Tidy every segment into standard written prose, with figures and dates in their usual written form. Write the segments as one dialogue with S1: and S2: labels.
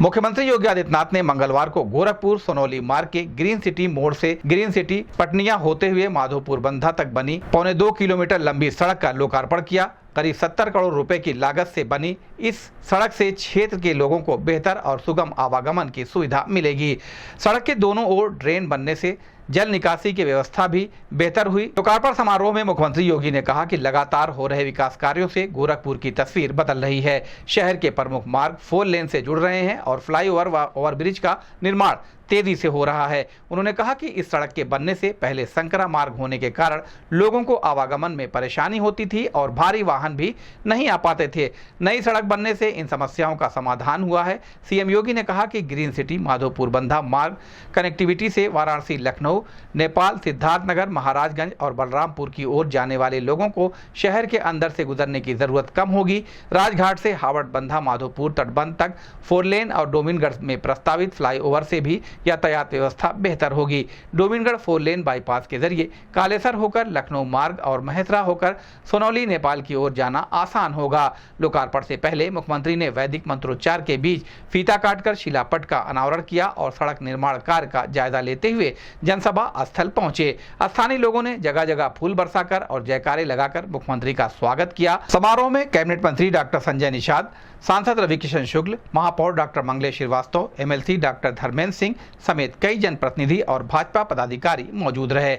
S1: मुख्यमंत्री योगी आदित्यनाथ ने मंगलवार को गोरखपुर सोनौली मार्ग के ग्रीन सिटी मोड़ से ग्रीन सिटी पटनिया होते हुए माधोपुर बंधा तक बनी 2.25 किलोमीटर लंबी सड़क का लोकार्पण किया। करीब 70 करोड़ रुपए की लागत से बनी इस सड़क से क्षेत्र के लोगों को बेहतर और सुगम आवागमन की सुविधा मिलेगी। सड़क के दोनों ओर ड्रेन बनने से जल निकासी की व्यवस्था भी बेहतर हुई। लोकार्पण समारोह में मुख्यमंत्री योगी ने कहा कि लगातार हो रहे विकास कार्यों से गोरखपुर की तस्वीर बदल रही है। शहर के प्रमुख मार्ग 4 लेन से जुड़ रहे हैं और फ्लाईओवर व ओवरब्रिज का निर्माण तेजी से हो रहा है। उन्होंने कहा कि इस सड़क के बनने से पहले संकरा मार्ग होने के कारण लोगों को आवागमन में परेशानी होती थी और भारी वाहन भी नहीं आ पाते थे। नई सड़क बनने से इन समस्याओं का समाधान हुआ है। सीएम योगी ने कहा कि ग्रीन सिटी माधोपुर बंधा मार्ग कनेक्टिविटी से वाराणसी, लखनऊ, नेपाल, सिद्धार्थनगर, महाराजगंज और बलरामपुर की ओर जाने वाले लोगों को शहर के अंदर से गुजरने की जरूरत कम होगी। राजघाट से हावड़ बंधा माधोपुर तटबंध तक 4 लेन और डोमिनगढ़ में प्रस्तावित फ्लाईओवर से भी यातायात व्यवस्था बेहतर होगी। डोमिनगढ़ 4 लेन बाईपास के जरिए कालेसर होकर लखनऊ मार्ग और महेसरा होकर सोनौली, नेपाल की ओर जाना आसान होगा। लोकार्पण से पहले मुख्यमंत्री ने वैदिक मंत्रोच्चार के बीच फीता काटकर शिलापट का अनावरण किया और सड़क निर्माण कार्य का जायजा लेते हुए जनसभा स्थल पहुंचे। स्थानीय लोगों ने जगह जगह फूल बरसाकर और जयकारे लगाकर मुख्यमंत्री का स्वागत किया। समारोह में कैबिनेट मंत्री डॉक्टर संजय निषाद, सांसद रविकिशन शुक्ल, महापौर doctor Mangalesh Srivastava, MLC doctor Dharmendra Singh समेत कई जनप्रतिनिधि और भाजपा पदाधिकारी मौजूद रहे।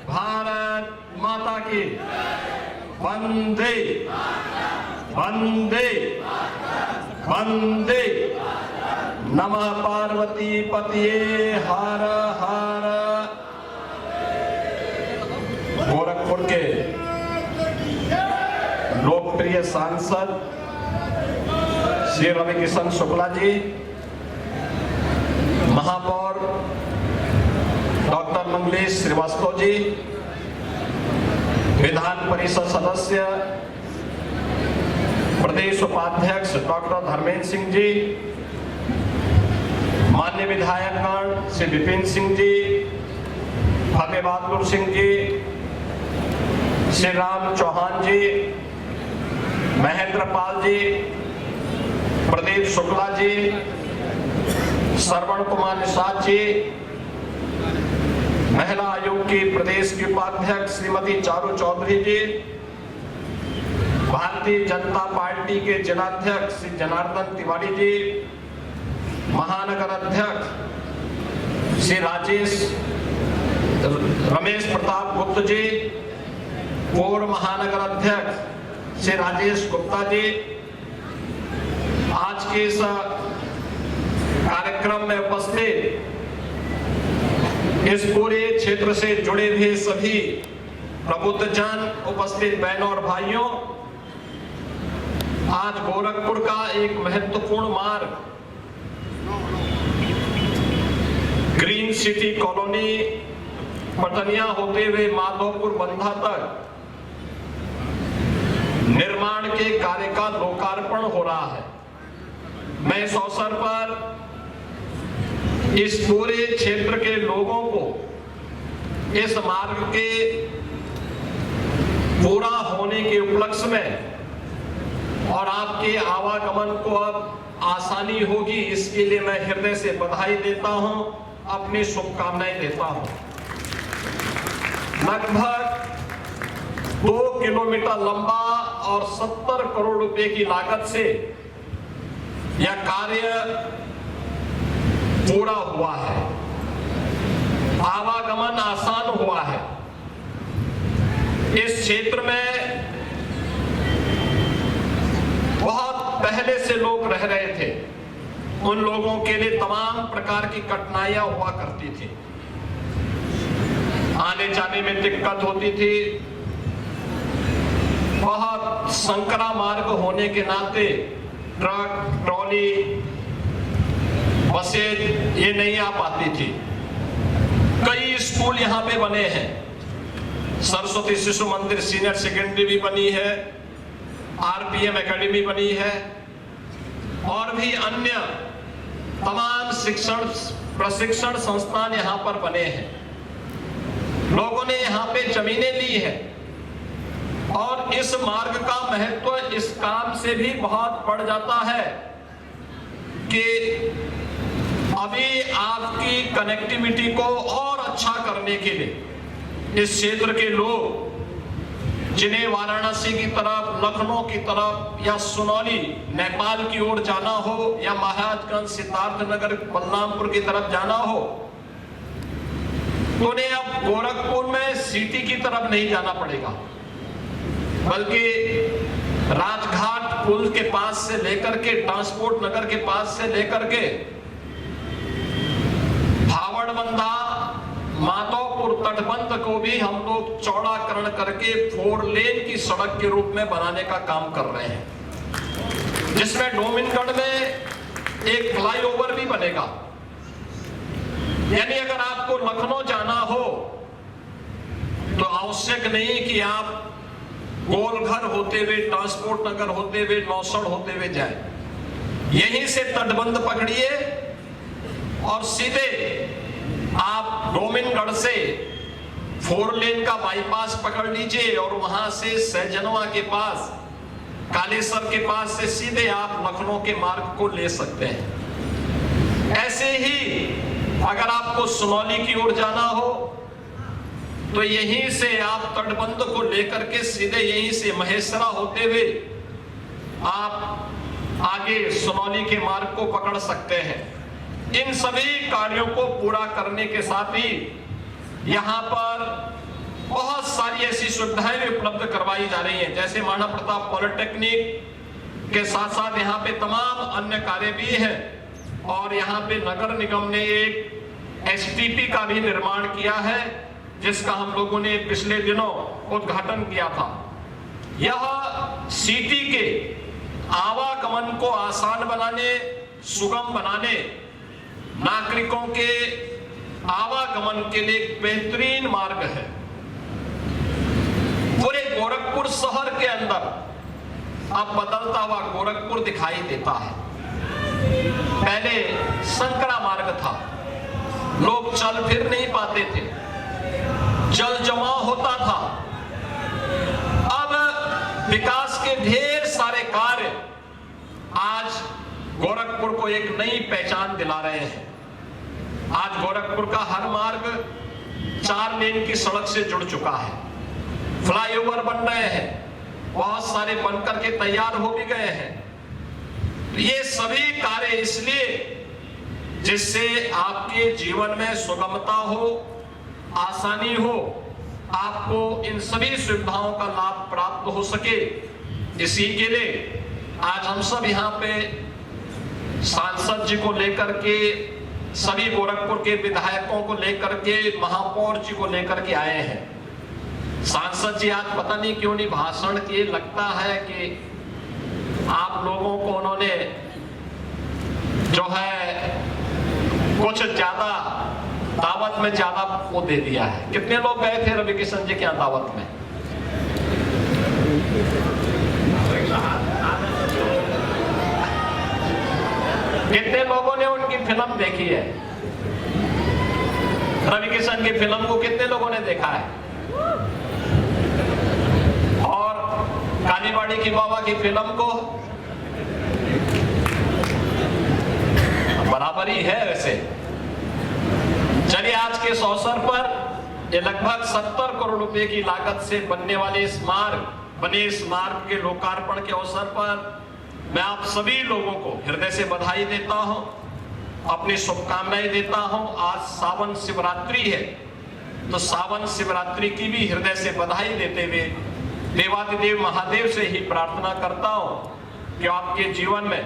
S2: भारत माता की वंदे वंदे वंदे। नमः पार्वती पतिये हर हर। गोरखपुर के लोकप्रिय सांसद श्री रविकिशन शुक्ला जी, महापौर डॉक्टर मंगलेश श्रीवास्तव जी, विधान परिषद सदस्य प्रदेश उपाध्यक्ष डॉक्टर धर्मेंद्र सिंह जी, माननीय विधायकगण श्री विपिन सिंह जी, फतेह बहादुर सिंह जी, श्री राम चौहान जी, महेंद्र पाल जी, प्रदीप शुक्ला जी, श्रवण कुमार निषाद जी, महिला आयोग की प्रदेश की उपाध्यक्ष श्रीमती चारू चौधरी जी, भारतीय जनता पार्टी के जिलाध्यक्ष श्री जनार्दन तिवारी जी, महानगर अध्यक्ष श्री रमेश प्रताप गुप्ता जी, पूर्व महानगर अध्यक्ष श्री राजेश गुप्ता जी, आज के इस कार्यक्रम में उपस्थित इस पूरे क्षेत्र से जुड़े हुए सभी प्रबुद्धजन, उपस्थित बहनों और भाइयों, आज गोरखपुर का एक महत्वपूर्ण मार्ग ग्रीन सिटी कॉलोनी पटनिया होते हुए माधोपुर बंधा तक निर्माण के कार्य का लोकार्पण हो रहा है। मैं इस अवसर पर इस पूरे क्षेत्र के लोगों को इस मार्ग के पूरा होने के उपलक्ष्य में और आपके आवागमन को अब आसानी होगी, इसके लिए मैं हृदय से बधाई देता हूं, अपनी शुभकामनाएं देता हूं। लगभग 2 किलोमीटर लंबा और 70 करोड़ रुपए की लागत से यह कार्य पूरा हुआ है। आवागमन आसान हुआ है। इस क्षेत्र में बहुत पहले से लोग रह रहे थे, उन लोगों के लिए तमाम प्रकार की कठिनाइयां हुआ करती थी, आने जाने में दिक्कत होती थी। बहुत संकरा मार्ग होने के नाते ट्रक, ट्रॉली, बसें ये नहीं आ पाती थी। कई स्कूल यहाँ पे बने हैं, सरस्वती शिशु मंदिर सीनियर सेकेंडरी भी बनी है, आरपीएम एकेडमी बनी है और भी अन्य तमाम प्रशिक्षण संस्थान यहाँ पर बने हैं। लोगों ने यहाँ पे जमीनें ली है और इस मार्ग का महत्व इस काम से भी बहुत बढ़ जाता है। कि अभी आपकी कनेक्टिविटी को और अच्छा करने के लिए इस क्षेत्र के लोग जिन्हें वाराणसी की तरफ, लखनऊ की तरफ या सुनौली नेपाल की ओर जाना हो या महाराजगंज, सिद्धार्थनगर, बलरामपुर की तरफ जाना हो, तो उन्हें अब गोरखपुर में सिटी की तरफ नहीं जाना पड़ेगा, बल्कि राजघाट पुल के पास से लेकर के, ट्रांसपोर्ट नगर के पास से लेकर के भावड़बंधा, माधोपुर तटबंध को भी हम लोग चौड़ाकरण करके 4 लेन की सड़क के रूप में बनाने का काम कर रहे हैं, जिसमें डोमिनगढ़ में एक फ्लाईओवर भी बनेगा। यानी अगर आपको लखनऊ जाना हो तो आवश्यक नहीं कि आप गोलघर होते हुए, ट्रांसपोर्ट नगर होते हुए, नौसड़ होते हुए जाए। यहीं से तटबंध पकड़िए और सीधे आप डोमिनगढ़ से 4 लेन का बाईपास पकड़ लीजिए और वहां से सहजनवा के पास, कालेसर के पास से सीधे आप लखनऊ के मार्ग को ले सकते हैं। ऐसे ही अगर आपको सुनौली की ओर जाना हो तो यहीं से आप तटबंध को लेकर के सीधे यहीं से महेसरा होते हुए आप आगे सुनौली के मार्ग को पकड़ सकते हैं। इन सभी कार्यों को पूरा करने के साथ ही यहाँ पर बहुत सारी ऐसी सुविधाएं भी उपलब्ध करवाई जा रही हैं, जैसे महाराणा प्रताप पॉलिटेक्निक के साथ साथ यहाँ पे तमाम अन्य कार्य भी हैं। और यहाँ पे नगर निगम ने एक STP का भी निर्माण किया है, जिसका हम लोगों ने पिछले दिनों उद्घाटन किया था। यह सिटी के आवागमन को आसान बनाने, सुगम बनाने, नागरिकों के आवागमन के लिए एक बेहतरीन मार्ग है। पूरे गोरखपुर शहर के अंदर अब बदलता हुआ गोरखपुर दिखाई देता है। पहले संकरा मार्ग था, लोग चल फिर नहीं पाते थे, जल जमाव होता था। अब विकास के ढेर सारे कार्य आज गोरखपुर को एक नई पहचान दिला रहे हैं। आज गोरखपुर का हर मार्ग 4 लेन की सड़क से जुड़ चुका है, फ्लाईओवर बन रहे हैं, बहुत सारे बनकर के तैयार हो भी गए हैं। ये सभी कार्य इसलिए जिससे आपके जीवन में सुगमता हो, आसानी हो, आपको इन सभी सुविधाओं का लाभ प्राप्त हो सके। इसी के लिए आज हम सब यहाँ पे सांसद जी को लेकर के, सभी गोरखपुर के विधायकों को लेकर के, महापौर जी को लेकर के आए हैं। सांसद जी आज पता नहीं क्यों नहीं भाषण किए, लगता है कि आप लोगों को उन्होंने जो है कुछ ज्यादा दावत में ज्यादा वो दे दिया है। कितने लोग गए थे रवि किशन जी के यहाँ दावत में? कितने लोगों ने उनकी फिल्म देखी है? रवि किशन की फिल्म को कितने लोगों ने देखा है? और कालीबाड़ी की बाबा की फिल्म को बराबर ही है। वैसे चलिए, आज के इस अवसर पर ये लगभग 70 करोड़ रुपए की लागत से बनने वाले इस मार्ग के लोकार्पण के अवसर पर मैं आप सभी लोगों को हृदय से बधाई देता हूं, अपनी शुभकामनाएं देता हूं। आज सावन शिवरात्रि है, तो सावन शिवरात्रि की भी हृदय से बधाई देते हुए देवादिदेव महादेव से ही प्रार्थना करता हूं कि आपके जीवन में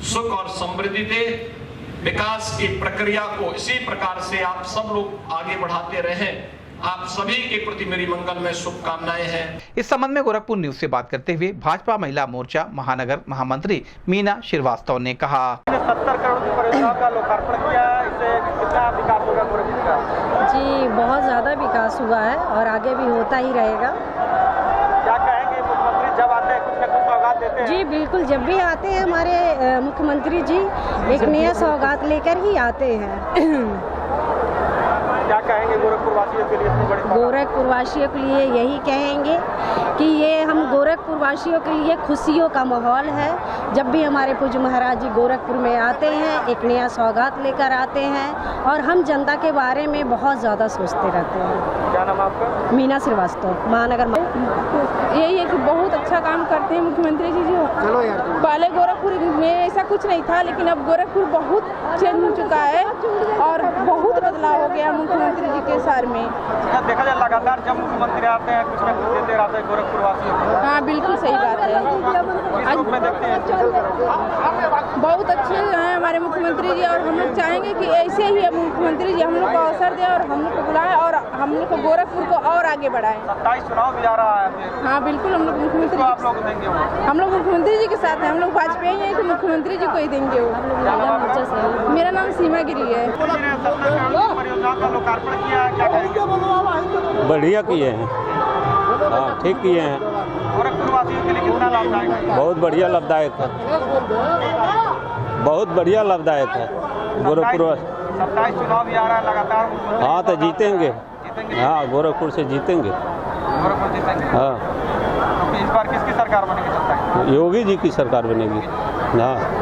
S2: सुख और समृद्धि दे, विकास की प्रक्रिया को इसी प्रकार से आप सब लोग आगे बढ़ाते रहें। आप सभी के प्रति मेरी मंगलमय शुभकामनाएं हैं।
S1: इस संबंध में गोरखपुर न्यूज से बात करते हुए भाजपा महिला मोर्चा महानगर महामंत्री मीना श्रीवास्तव ने कहा,
S3: 70 करोड़ की परियोजना का लोकार्पण किया, इससे कितना विकास होगा गोरखपुर का?
S4: जी, बहुत ज़्यादा विकास हुआ है और आगे भी होता ही रहेगा।
S3: क्या कहेंगे, मुख्यमंत्री जब आते हैं कुछ न कुछ सौगात देते हैं?
S4: जी बिल्कुल, जब भी आते हैं हमारे मुख्यमंत्री जी एक नया सौगात लेकर ही आते हैं।
S3: क्या कहेंगे गोरखपुर वासियों के लिए?
S4: गोरखपुर वासियों के लिए यही कहेंगे कि ये हम गोरखपुर वासियों के लिए खुशियों का माहौल है। जब भी हमारे पूज्य महाराज जी गोरखपुर में आते हैं एक नया सौगात लेकर आते हैं और हम जनता के बारे में बहुत ज़्यादा सोचते रहते हैं।
S3: क्या नाम है आपका?
S4: मीना श्रीवास्तव, महानगर।
S5: यही है कि बहुत अच्छा काम करते हैं मुख्यमंत्री जी जो पहले गोरखपुर में ऐसा कुछ नहीं था, लेकिन अब गोरखपुर बहुत चेंज हो चुका है और बहुत बदलाव हो गया मुख्यमंत्री जी के सार में।
S3: देखा जाए लगातार जब मुख्यमंत्री आते हैं कुछ न कुछ देते रहते हैं गोरखपुर वासियों को।
S5: हाँ बिल्कुल सही बात है।
S3: किस रूप में देखते हैं?
S5: बहुत अच्छे हैं हमारे मुख्यमंत्री जी और हम लोग चाहेंगे कि ऐसे ही अब मुख्यमंत्री जी हम लोग को अवसर दें और हम लोग को बुलाएं और हम लोग को गोरखपुर को और आगे बढ़ाएं।
S3: 27 चुनाव भी आ रहा है फिर।
S5: हाँ बिल्कुल हम लोग मुख्यमंत्री
S3: तो आप लोग देंगे वो?
S5: हम लोग मुख्यमंत्री जी के साथ हैं। हम लोग वाजपेयी हैं तो मुख्यमंत्री जी को ही देंगे वो। मेरा नाम सीमा गिरी है।
S3: परियोजना का लोकार्पण किया, क्या कहेंगे?
S6: बढ़िया किए हैं, हाँ ठीक किए हैं,
S3: गोरखपुर वासियों के लिए कितना लाभदायक है?
S6: बहुत बढ़िया लाभदायक है, बहुत बढ़िया लाभदायक है गोरखपुर।
S3: 27 चुनाव भी आ रहा है लगातार।
S6: हाँ तो जीतेंगे,
S3: जीतेंगे?
S6: हाँ गोरखपुर से जीतेंगे।
S3: गोरखपुर जीतेंगे।
S6: हाँ
S3: तो इस बार किसकी सरकार बनेगी?
S6: योगी जी की सरकार बनेगी। हाँ